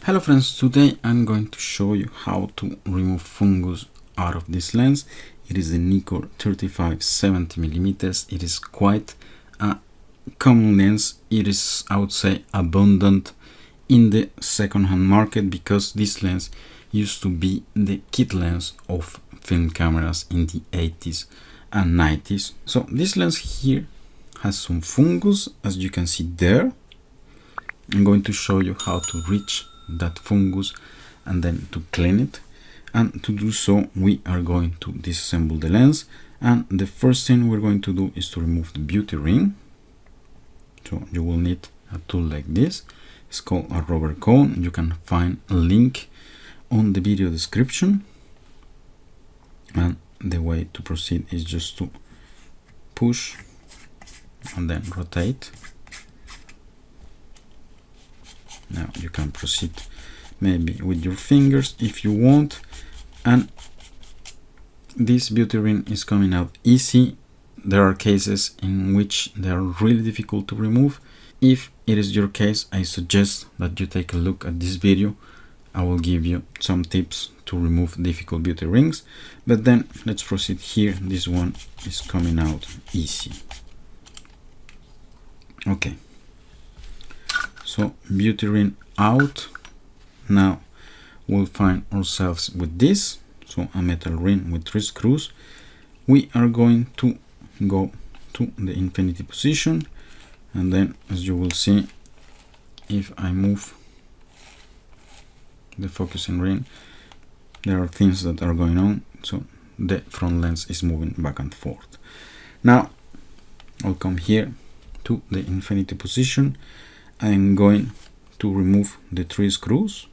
Hello friends, today I'm going to show you how to remove fungus out of this lens. It is the Nikkor 35-70mm. It is quite a common lens. It is, I would say, abundant in the second-hand market because this lens used to be the kit lens of film cameras in the 80s and 90s. So this lens here has some fungus, as you can see there. I'm going to show you how to reach that fungus and then to clean it, and to do so we are going to disassemble the lens. And the first thing we're going to do is to remove the beauty ring. So you will need a tool like this. It's called a rubber cone. You can find a link on the video description, and the way to proceed is just to push and then rotate. Now you can proceed maybe with your fingers if you want, and this beauty ring is coming out easy. There are cases in which they are really difficult to remove. If it is your case, I suggest that you take a look at this video. I will give you some tips to remove difficult beauty rings, but then let's proceed here. This one is coming out easy. Okay. So beauty ring out. Now we'll find ourselves with this, so a metal ring with 3 screws. We are going to go to the infinity position, and then as you will see, if I move the focusing ring, there are things that are going on, so the front lens is moving back and forth. Now I'll come here to the infinity position. I'm going to remove the 3 screws.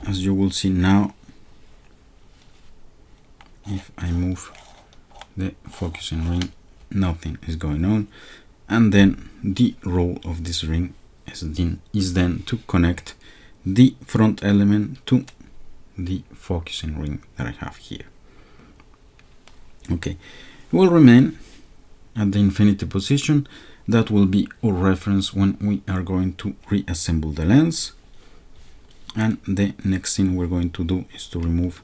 As you will see now, if I move the focusing ring, nothing is going on. And then the role of this ring is then to connect the front element to the focusing ring that I have here. Okay, it will remain at the infinity position. That will be our reference when we are going to reassemble the lens. And the next thing we're going to do is to remove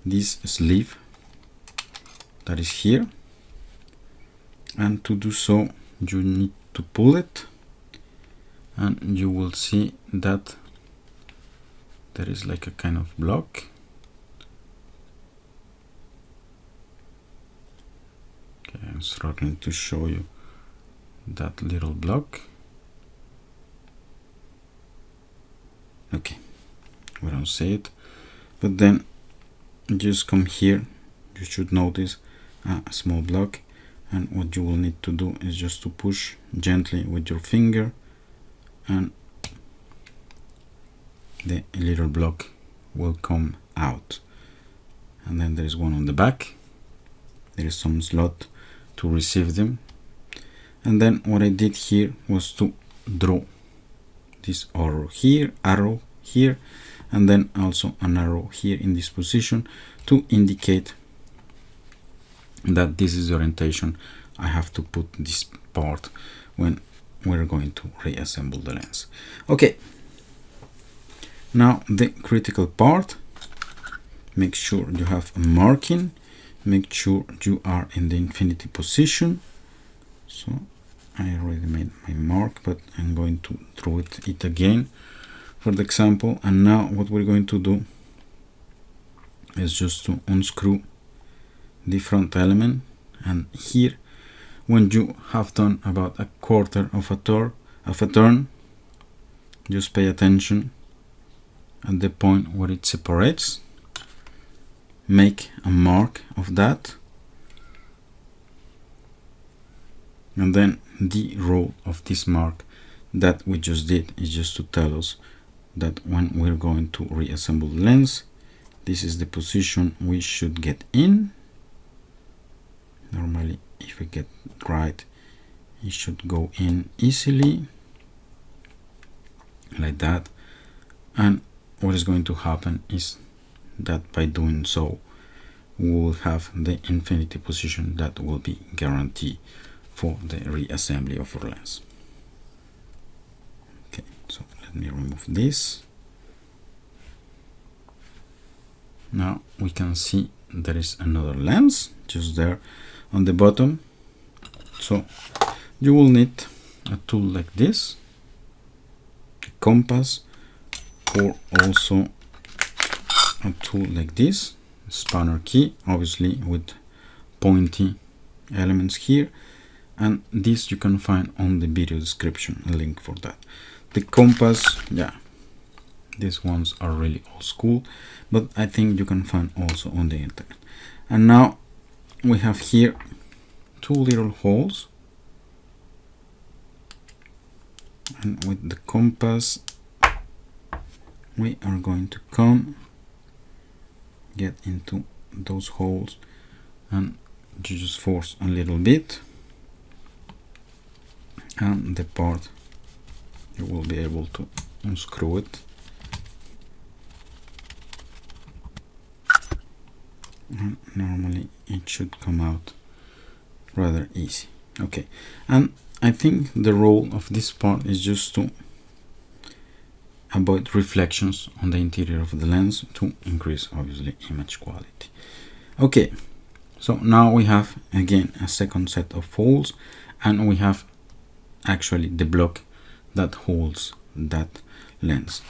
this sleeve that is here, and to do so you need to pull it, and you will see that there is like a kind of block. Okay, I'm struggling to show you that little block. Okay, we don't see it, but then just come here. You should notice a small block, and what you will need to do is just to push gently with your finger, and the little block will come out. And then there is one on the back. There is some slot to receive them. And then what I did here was to draw this arrow here, and then also an arrow here in this position to indicate that this is the orientation I have to put this part when we're going to reassemble the lens. Okay, now the critical part. Make sure you have a marking. Make sure you are in the infinity position. So I already made my mark, but I'm going to draw it again for the example. And now what we're going to do is just to unscrew the front element, and here when you have done about a quarter of a turn, just pay attention at the point where it separates. Make a mark of that, and then the role of this mark that we just did is just to tell us that when we're going to reassemble the lens, this is the position we should get in. Normally, if we get right, it should go in easily like that. And what is going to happen is that by doing so, we will have the infinity position that will be guaranteed for the reassembly of our lens. So let me remove this. Now we can see there is another lens just there on the bottom. So you will need a tool like this, a compass, or also a tool like this, spanner key, obviously with pointy elements here, and this you can find on the video description, a link for that. The compass, yeah, these ones are really old school, but I think you can find also on the internet. And now we have here two little holes, and with the compass we are going to come get into those holes, and you just force a little bit, and the part you will be able to unscrew it, and normally it should come out rather easy. Okay, and I think the role of this part is just to avoid reflections on the interior of the lens to increase obviously image quality. Okay, so now we have again a second set of holes, and we have actually the block that holds that lens.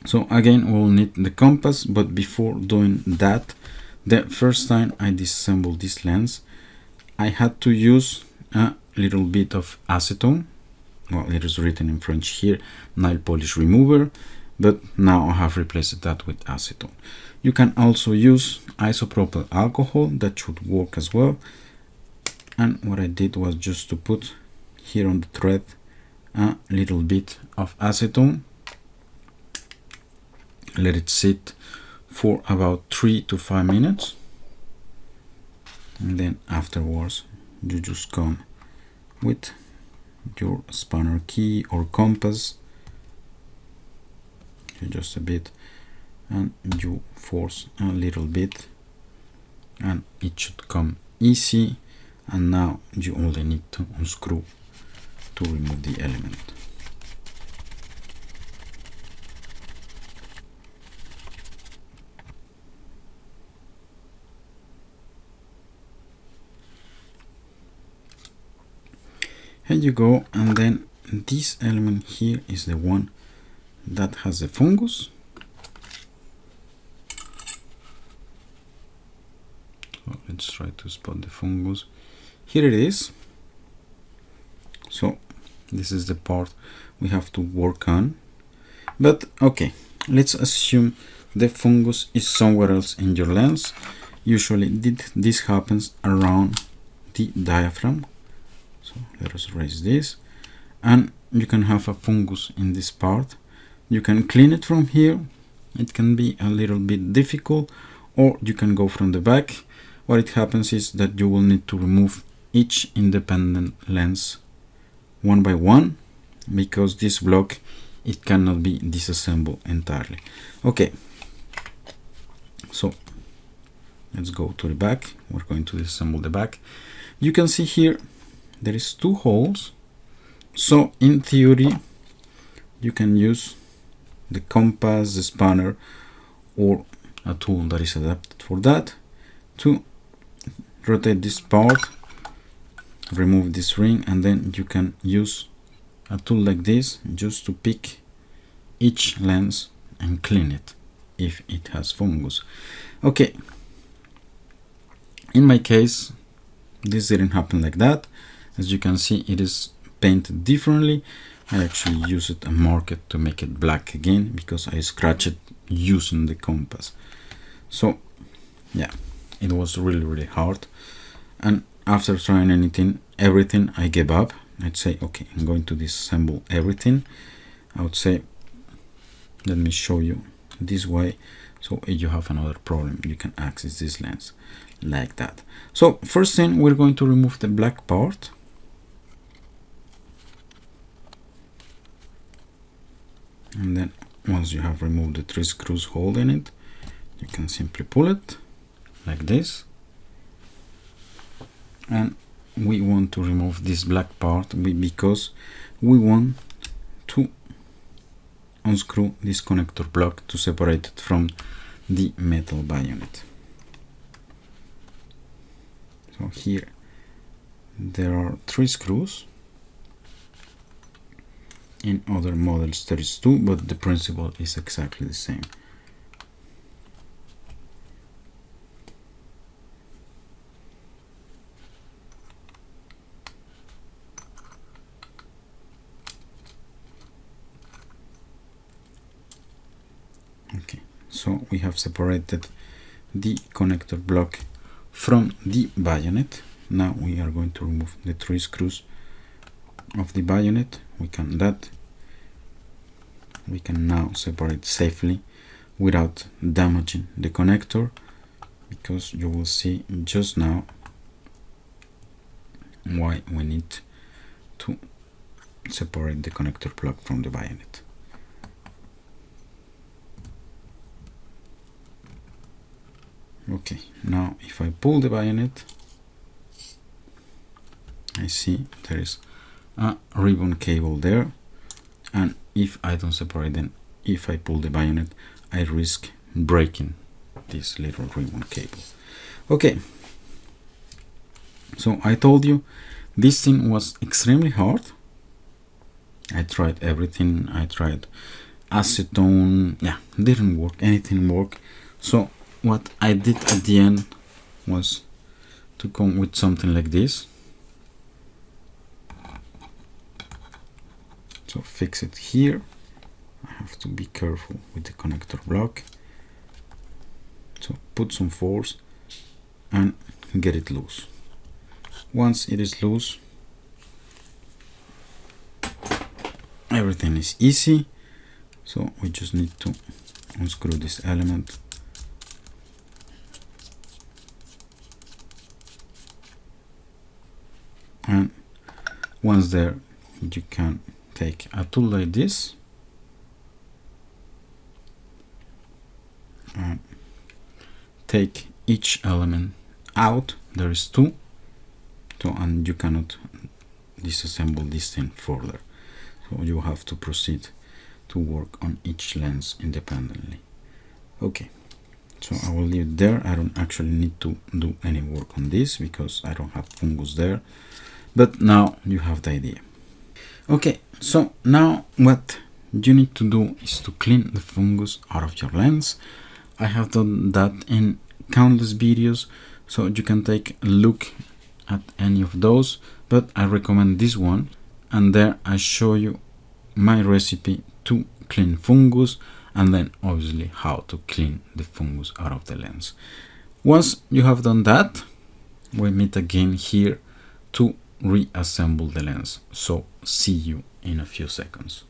So again we'll need the compass, but before doing that, the first time I disassembled this lens I had to use a little bit of acetone. Well, it is written in French here, nail polish remover, but now I have replaced that with acetone. You can also use isopropyl alcohol, that should work as well. And what I did was just to put here on the thread a little bit of acetone, let it sit for about 3 to 5 minutes, and then afterwards you just come with your spanner key or compass, just a bit, and you force a little bit, and it should come easy. And now you only need to unscrew to remove the element. Here you go, and then this element here is the one that has the fungus. So let's try to spot the fungus. Here it is. So this is the part we have to work on. But okay, let's assume the fungus is somewhere else in your lens. Usually this happens around the diaphragm. So let us erase this, and you can have a fungus in this part. You can clean it from here. It can be a little bit difficult, or you can go from the back. What it happens is that you will need to remove each independent lens one by one, because this block, it cannot be disassembled entirely. Okay, so let's go to the back. We're going to disassemble the back. You can see here there is two holes, so in theory you can use the compass, the spanner, or a tool that is adapted for that to rotate this part, remove this ring, and then you can use a tool like this just to pick each lens and clean it if it has fungus. Okay, in my case this didn't happen like that. As you can see, it is painted differently. I actually used a marker to make it black again because I scratched it using the compass. So yeah, it was really hard, and after trying everything, I gave up. I'd say, okay, I'm going to disassemble everything. I would say, let me show you this way, so if you have another problem you can access this lens like that. So first thing, we're going to remove the black part. And then once you have removed the 3 screws holding it, you can simply pull it like this. And we want to remove this black part because we want unscrew this connector block to separate it from the metal bayonet. So here there are 3 screws. In other models there is 2, but the principle is exactly the same. Okay, so we have separated the connector block from the bayonet. Now we are going to remove the 3 screws of the bayonet. We can now separate safely without damaging the connector, because you will see just now why we need to separate the connector block from the bayonet. Okay, now if I pull the bayonet, I see there is a ribbon cable there, and if I don't separate them, if I pull the bayonet, I risk breaking this little ribbon cable. Okay, so I told you this thing was extremely hard. I tried everything. I tried acetone, yeah, didn't work, anything worked. So what I did at the end was to come with something like this. So fix it here. I have to be careful with the connector block. So put some force and get it loose. Once it is loose, everything is easy. So we just need to unscrew this element. And once there, you can take a tool like this and take each element out. There is 2, so and you cannot disassemble this thing further, so you have to proceed to work on each lens independently. Okay, so I will leave it there. I don't actually need to do any work on this because I don't have fungus there, but now you have the idea. Okay, so now what you need to do is to clean the fungus out of your lens. I have done that in countless videos, so you can take a look at any of those, but I recommend this one, and there I show you my recipe to clean fungus, and then obviously how to clean the fungus out of the lens. Once you have done that, we meet again here to reassemble the lens. So see you in a few seconds.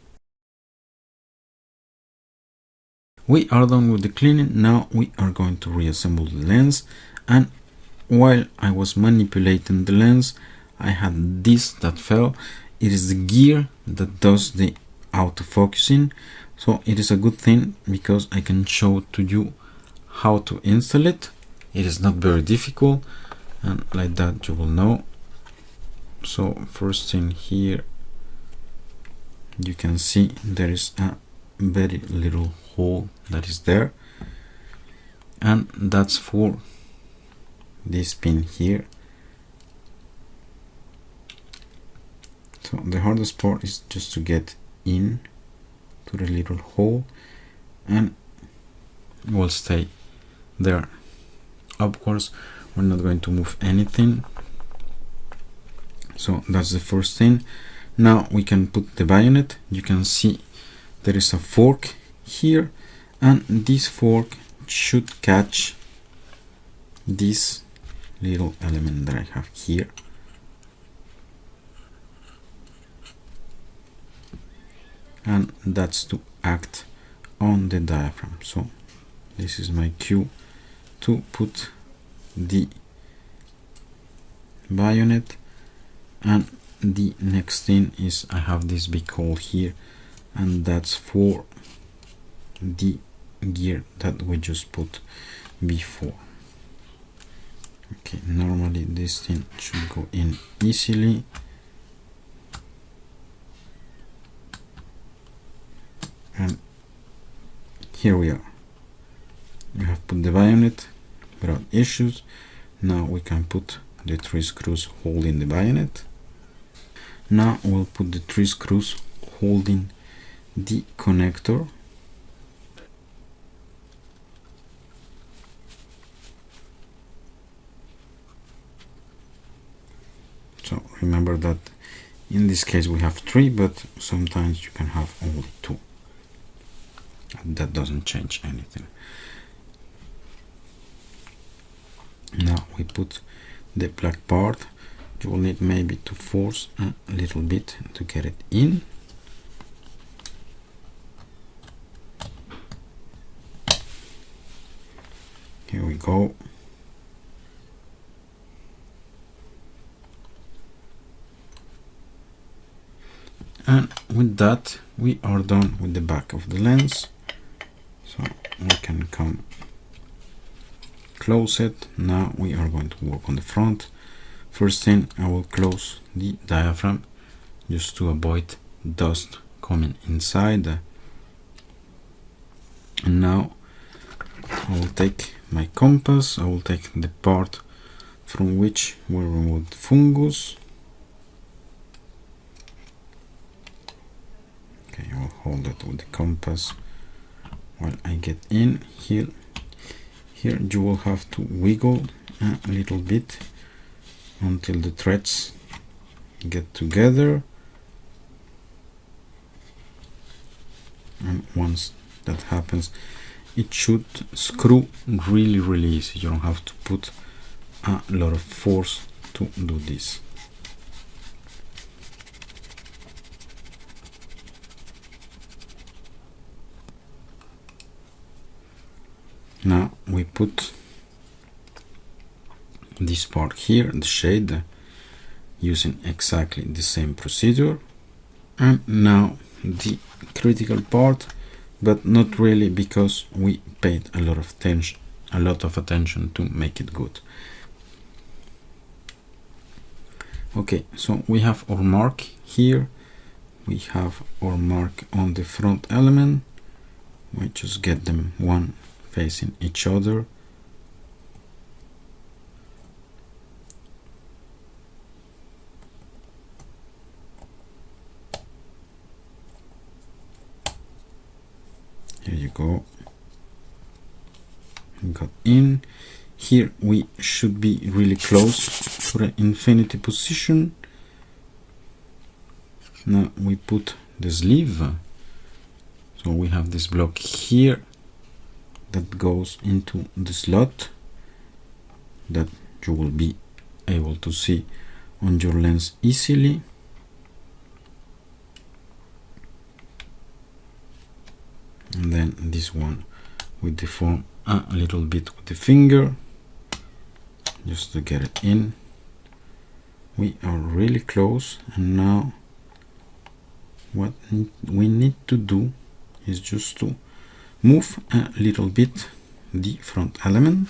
We are done with the cleaning. Now we are going to reassemble the lens, and while I was manipulating the lens, I had this that fell. It is the gear that does the autofocusing, so it is a good thing because I can show to you how to install it. It is not very difficult, and like that you will know. So first thing here, you can see there is a very little hole that is there, and that's for this pin here. So the hardest part is just to get in to the little hole, and will stay there. Of course, we're not going to move anything. So that's the first thing. Now we can put the bayonet. You can see there is a fork here, and this fork should catch this little element that I have here. And that's to act on the diaphragm. So this is my cue to put the bayonet, and the next thing is I have this big hole here, and that's for the gear that we just put before. Okay, normally this thing should go in easily. And here we are. We have put the bayonet without issues. Now we can put the 3 screws holding the bayonet. Now we'll put the 3 screws holding the connector. So remember that in this case we have 3, but sometimes you can have only 2. That doesn't change anything. Now we put the black part. You will need maybe to force a little bit to get it in. Here we go. And with that we are done with the back of the lens. So we can come close it. Now we are going to work on the front. First thing, I will close the diaphragm just to avoid dust coming inside. And now I will take my compass. I will take the part from which we removed fungus. Okay, I will hold it with the compass while I get in here. Here you will have to wiggle a little bit until the threads get together, and once that happens it should screw really easy. You don't have to put a lot of force to do this. Now we put this part here, the shade, using exactly the same procedure. And now the critical part, but not really, because we paid a lot of attention to make it good. Okay, so we have our mark here. We have our mark on the front element. We just get them one facing each other. Here you go. Got in. Here we should be really close for an infinity position. Now we put the sleeve. So we have this block here that goes into the slot that you will be able to see on your lens easily. And then this one we deform a little bit with the finger just to get it in. We are really close, and now what we need to do is just to move a little bit the front element.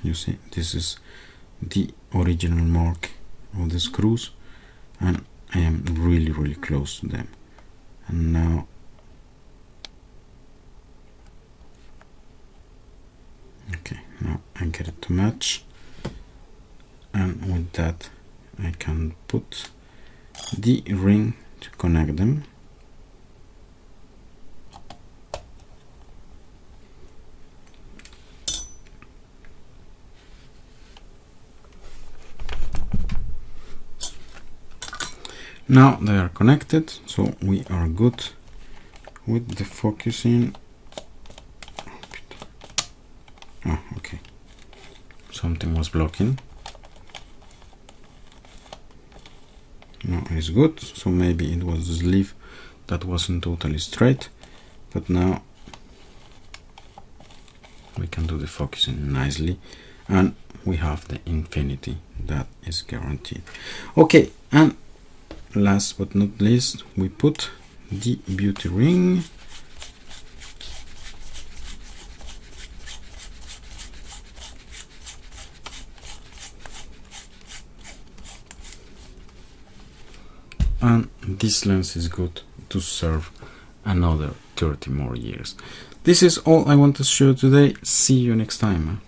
You see, this is the original mark of the screws, and I am really close to them. And now okay, now I get it to match, and with that I can put the ring to connect them. Now they are connected, so we are good with the focusing. Oh, okay, something was blocking. Now it's good, so maybe it was the sleeve that wasn't totally straight, but now we can do the focusing nicely, and we have the infinity that is guaranteed. Okay, and last but not least, we put the beauty ring. And this lens is good to serve another 30 more years. This is all I want to show today. See you next time.